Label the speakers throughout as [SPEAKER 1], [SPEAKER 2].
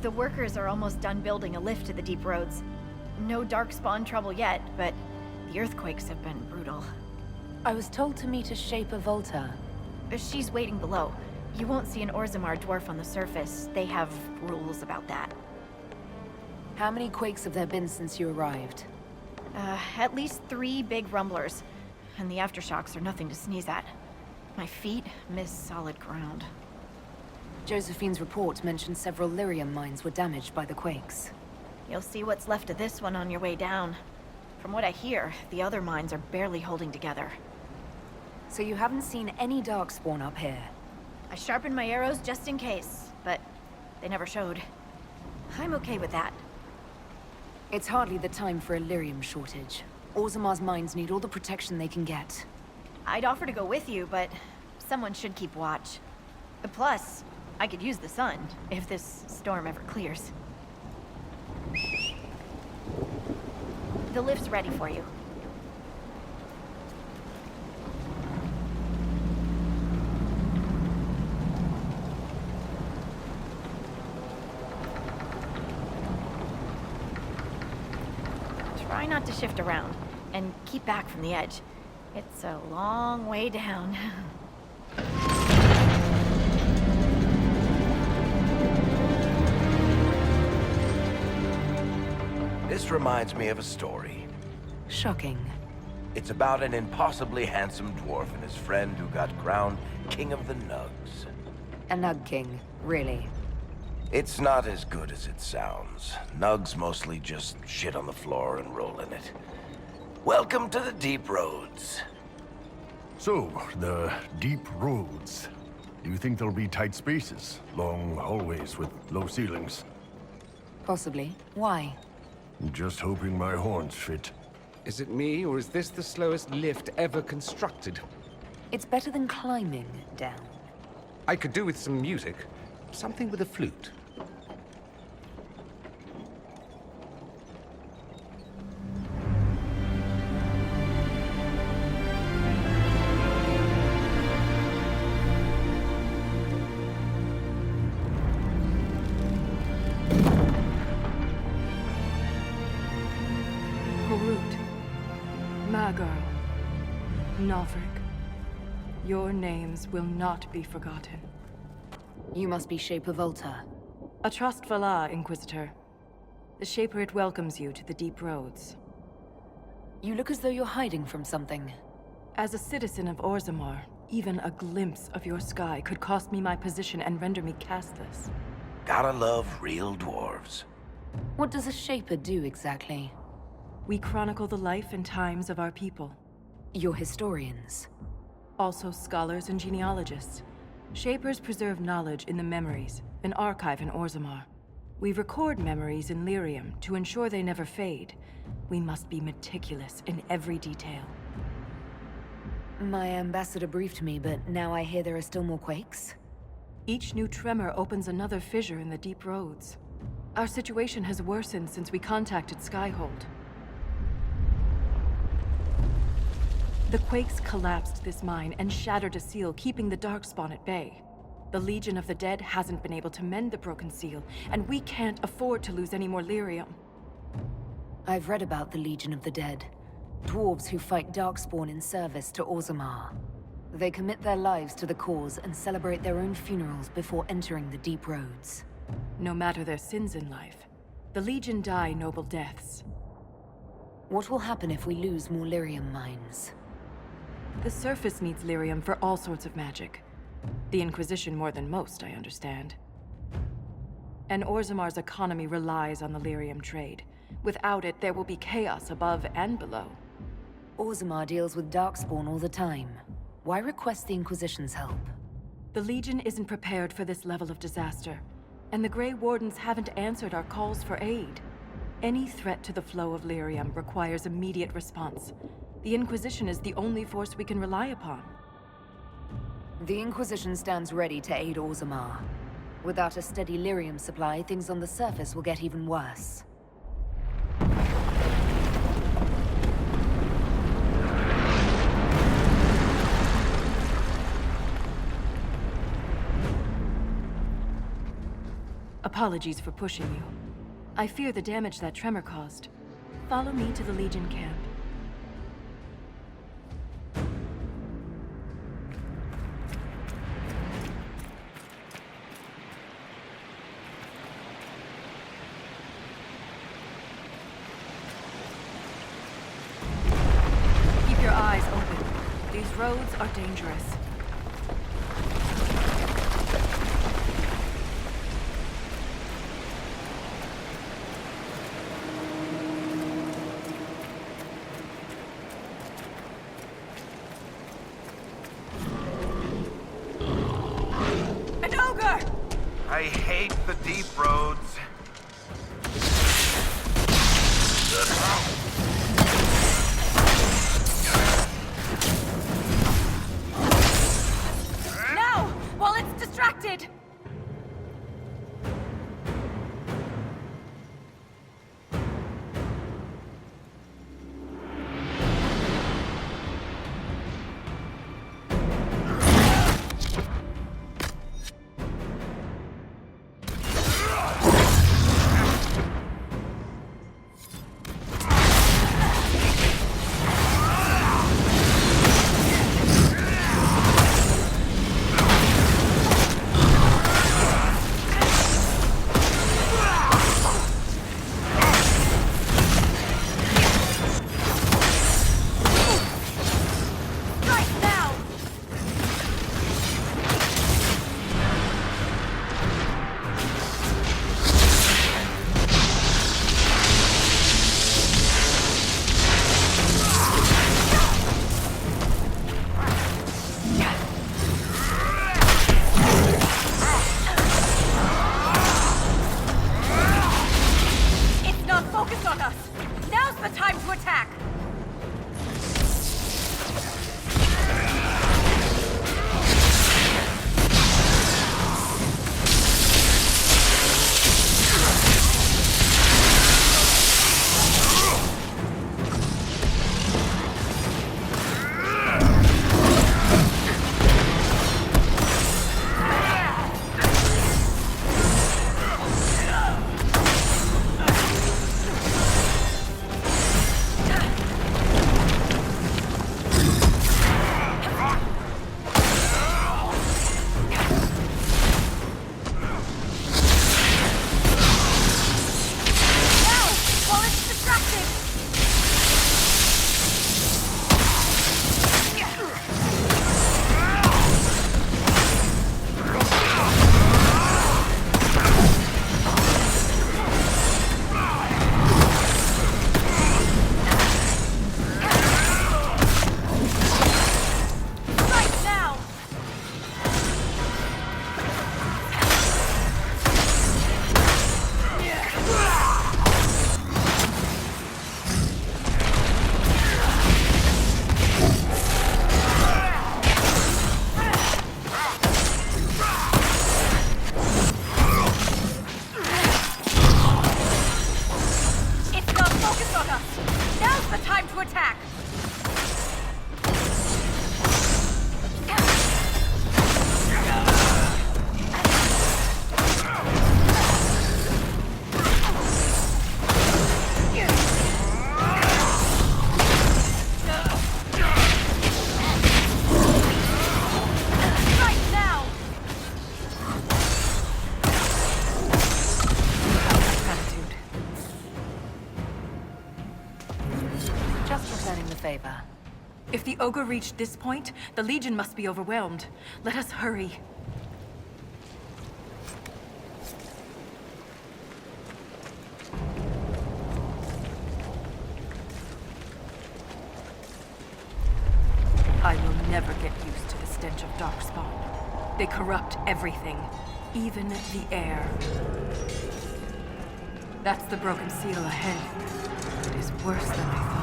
[SPEAKER 1] The workers are almost done building a lift to the deep roads. No darkspawn trouble yet, but the earthquakes have been brutal.
[SPEAKER 2] I was told to meet a Shaper Volta.
[SPEAKER 1] She's waiting below. You won't see an Orzammar dwarf on the surface. They have rules about that.
[SPEAKER 2] How many quakes have there been since you arrived?
[SPEAKER 1] At least 3 big rumblers. And the aftershocks are nothing to sneeze at. My feet miss solid ground.
[SPEAKER 2] Josephine's report mentioned several lyrium mines were damaged by the quakes.
[SPEAKER 1] You'll see what's left of this one on your way down. From what I hear, the other mines are barely holding together.
[SPEAKER 2] So you haven't seen any darkspawn up here?
[SPEAKER 1] I sharpened my arrows just in case, but they never showed. I'm okay with that.
[SPEAKER 2] It's hardly the time for a lyrium shortage. Orzammar's mines need all the protection they can get.
[SPEAKER 1] I'd offer to go with you, but someone should keep watch. Plus, I could use the sun if this storm ever clears. The lift's ready for you. Try not to shift around, and keep back from the edge. It's a long way down.
[SPEAKER 3] This reminds me of a story.
[SPEAKER 2] Shocking.
[SPEAKER 3] It's about an impossibly handsome dwarf and his friend who got crowned King of the Nugs.
[SPEAKER 2] A Nug King, really.
[SPEAKER 3] It's not as good as it sounds. Nugs mostly just shit on the floor and roll in it. Welcome to the Deep Roads.
[SPEAKER 4] So, the deep roads. Do you think there'll be tight spaces? Long hallways with low ceilings?
[SPEAKER 2] Possibly. Why?
[SPEAKER 4] Just hoping my horns fit.
[SPEAKER 5] Is it me, or is this the slowest lift ever constructed?
[SPEAKER 2] It's better than climbing down.
[SPEAKER 5] I could do with some music. Something with a flute.
[SPEAKER 6] Horut, Magar, Nalfric, your names will not be forgotten.
[SPEAKER 2] You must be Shaper Volta.
[SPEAKER 6] A trust Valar, Inquisitor. The Shaperate welcomes you to the Deep Roads.
[SPEAKER 2] You look as though you're hiding from something.
[SPEAKER 6] As a citizen of Orzammar, even a glimpse of your sky could cost me my position and render me castless.
[SPEAKER 3] Gotta love real dwarves.
[SPEAKER 2] What does a Shaper do exactly?
[SPEAKER 6] We chronicle the life and times of our people.
[SPEAKER 2] You're historians.
[SPEAKER 6] Also scholars and genealogists. Shapers preserve knowledge in the memories, an archive in Orzammar. We record memories in Lyrium to ensure they never fade. We must be meticulous in every detail.
[SPEAKER 2] My ambassador briefed me, but now I hear there are still more quakes?
[SPEAKER 6] Each new tremor opens another fissure in the Deep Roads. Our situation has worsened since we contacted Skyhold. The quakes collapsed this mine and shattered a seal, keeping the Darkspawn at bay. The Legion of the Dead hasn't been able to mend the broken seal, and we can't afford to lose any more lyrium.
[SPEAKER 2] I've read about the Legion of the Dead. Dwarves who fight Darkspawn in service to Orzammar. They commit their lives to the cause and celebrate their own funerals before entering the Deep Roads.
[SPEAKER 6] No matter their sins in life, the Legion die noble deaths.
[SPEAKER 2] What will happen if we lose more lyrium mines?
[SPEAKER 6] The surface needs lyrium for all sorts of magic. The Inquisition more than most, I understand. And Orzammar's economy relies on the lyrium trade. Without it, there will be chaos above and below.
[SPEAKER 2] Orzammar deals with Darkspawn all the time. Why request the Inquisition's help?
[SPEAKER 6] The Legion isn't prepared for this level of disaster, and the Grey Wardens haven't answered our calls for aid. Any threat to the flow of lyrium requires immediate response. The Inquisition is the only force we can rely upon.
[SPEAKER 2] The Inquisition stands ready to aid Orzammar. Without a steady lyrium supply, things on the surface will get even worse.
[SPEAKER 6] A Apologies for pushing you. I fear the damage that tremor caused. Follow me to the Legion camp. Keep your eyes open. These roads are dangerous. An ogre!
[SPEAKER 3] I hate the deep roads.
[SPEAKER 1] Now! While it's distracted! Strike now! It's not focused on us! Now's the time to attack! Now! While it's distracted! Strike now! It's not focused on us! Now's the time to attack! Strike now!
[SPEAKER 6] Gratitude.
[SPEAKER 2] Just returning the favor.
[SPEAKER 6] If the ogre reached this point, the Legion must be overwhelmed. Let us hurry. I will never get used to the stench of Darkspawn. They corrupt everything, even the air. That's the broken seal ahead. It is worse than I thought.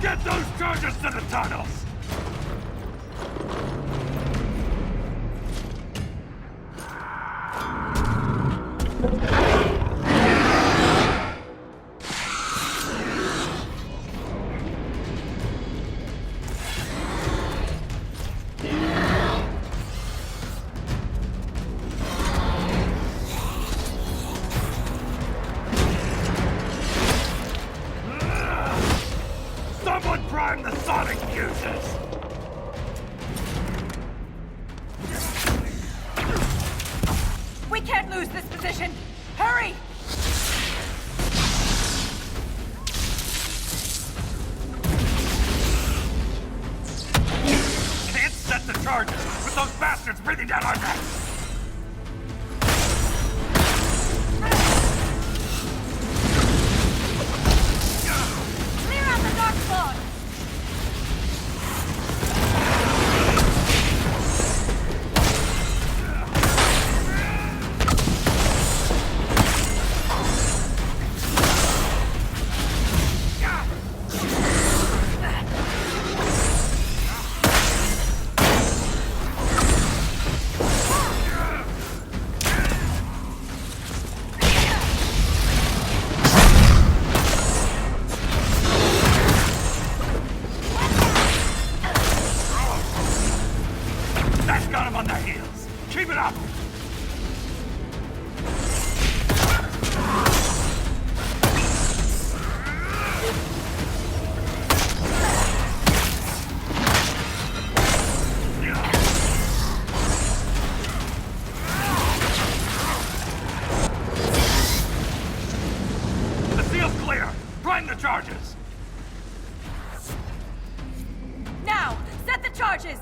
[SPEAKER 4] Get those charges down!
[SPEAKER 7] tunnels! Someone prime the sonic fuses!
[SPEAKER 1] We can't lose this position! Hurry!
[SPEAKER 7] Can't set the charges with those bastards breathing down our necks!
[SPEAKER 1] Clear out the dark spawn!
[SPEAKER 7] That's got him on their heels! Keep it up! The seal's clear! Prime the charges!
[SPEAKER 1] Now! Set the charges!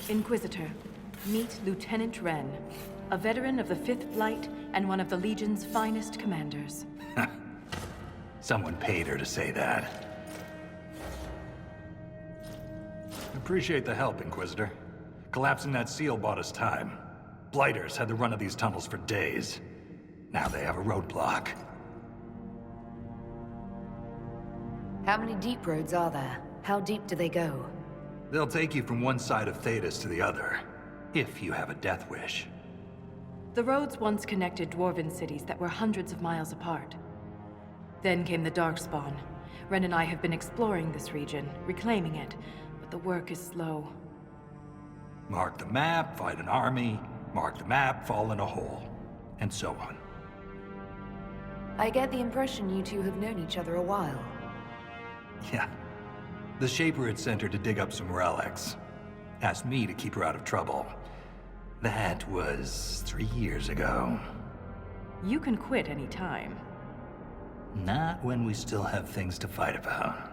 [SPEAKER 6] Inquisitor, meet Lieutenant Wren, a veteran of the 5th Flight and one of the Legion's finest commanders.
[SPEAKER 7] Someone paid her to say that. Appreciate the help, Inquisitor. Collapsing that seal bought us time. Blighters had the run of these tunnels for days. Now they have a roadblock.
[SPEAKER 2] How many deep roads are there? How deep do they go?
[SPEAKER 7] They'll take you from one side of Thedas to the other, if you have a death wish.
[SPEAKER 6] The roads once connected dwarven cities that were hundreds of miles apart. Then came the Darkspawn. Ren and I have been exploring this region, reclaiming it, but the work is slow.
[SPEAKER 7] Mark the map, fight an army. Mark the map, fall in a hole. And so on.
[SPEAKER 2] I get the impression you two have known each other a while.
[SPEAKER 7] Yeah. The Shaper had sent her to dig up some relics. Asked me to keep her out of trouble. That was 3 years ago.
[SPEAKER 6] You can quit any time.
[SPEAKER 7] Not when we still have things to fight about.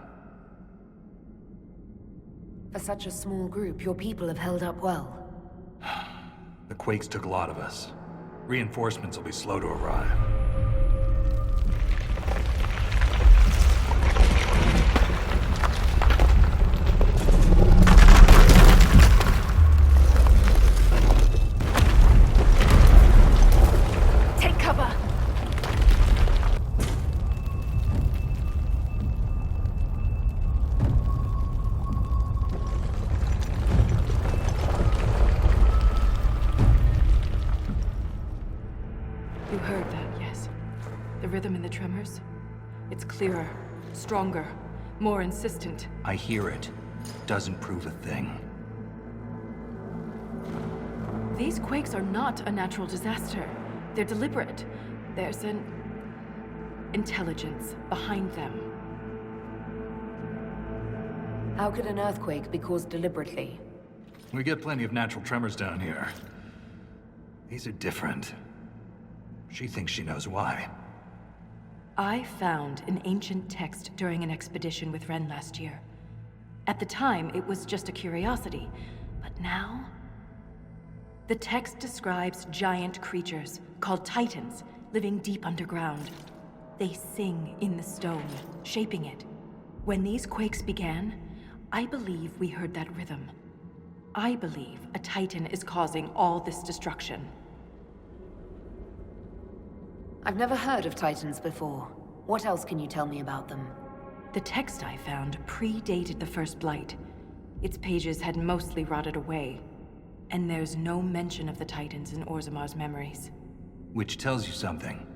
[SPEAKER 2] For such a small group, your people have held up well.
[SPEAKER 7] The Quakes took a lot of us. Reinforcements will be slow to arrive.
[SPEAKER 2] Take cover!
[SPEAKER 6] You heard that, yes? The rhythm and the tremors? It's clearer. Stronger, more insistent.
[SPEAKER 7] I hear it. Doesn't prove a thing.
[SPEAKER 6] These quakes are not a natural disaster. They're deliberate. There's an intelligence behind them.
[SPEAKER 2] How could an earthquake be caused deliberately?
[SPEAKER 7] We get plenty of natural tremors down here. These are different. She thinks she knows why.
[SPEAKER 6] I found an ancient text during an expedition with Ren last year. At the time, it was just a curiosity, but now... The text describes giant creatures, called Titans, living deep underground. They sing in the stone, shaping it. When these quakes began, I believe we heard that rhythm. I believe a Titan is causing all this destruction.
[SPEAKER 2] I've never heard of Titans before. What else can you tell me about them?
[SPEAKER 6] The text I found predated the First Blight. Its pages had mostly rotted away, and there's no mention of the Titans in Orzamar's memories.
[SPEAKER 7] Which tells you something.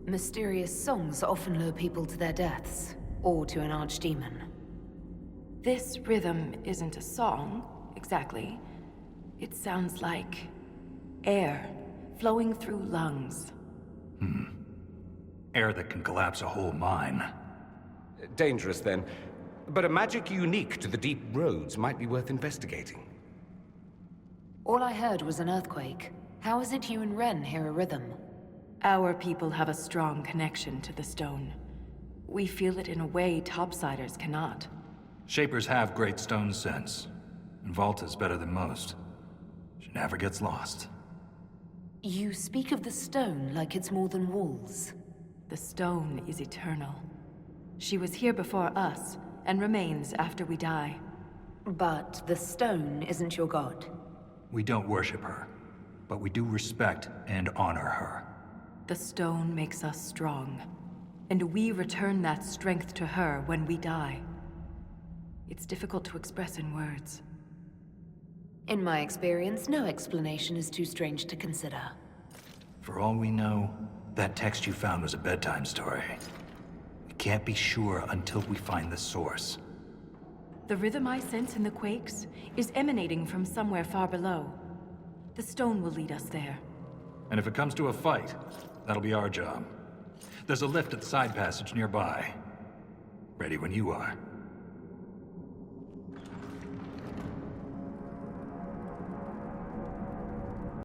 [SPEAKER 2] Mysterious songs often lure people to their deaths, or to an archdemon.
[SPEAKER 6] This rhythm isn't a song, exactly. It sounds like air flowing through lungs.
[SPEAKER 7] Air that can collapse a whole mine.
[SPEAKER 5] Dangerous, then. But a magic unique to the deep roads might be worth investigating.
[SPEAKER 2] All I heard was an earthquake. How is it you and Ren hear a rhythm?
[SPEAKER 6] Our people have a strong connection to the stone. We feel it in a way topsiders cannot.
[SPEAKER 7] Shapers have great stone sense, and Volta's better than most. She never gets lost.
[SPEAKER 2] You speak of the stone like it's more than walls.
[SPEAKER 6] The stone is eternal. She was here before us, and remains after we die.
[SPEAKER 2] But the stone isn't your god.
[SPEAKER 7] We don't worship her, but we do respect and honor her.
[SPEAKER 6] The stone makes us strong, and we return that strength to her when we die. It's difficult to express in words.
[SPEAKER 2] In my experience, no explanation is too strange to consider.
[SPEAKER 7] For all we know, that text you found was a bedtime story. We can't be sure until we find the source.
[SPEAKER 6] The rhythm I sense in the quakes is emanating from somewhere far below. The stone will lead us there.
[SPEAKER 7] And if it comes to a fight, that'll be our job. There's a lift at the side passage nearby. Ready when you are.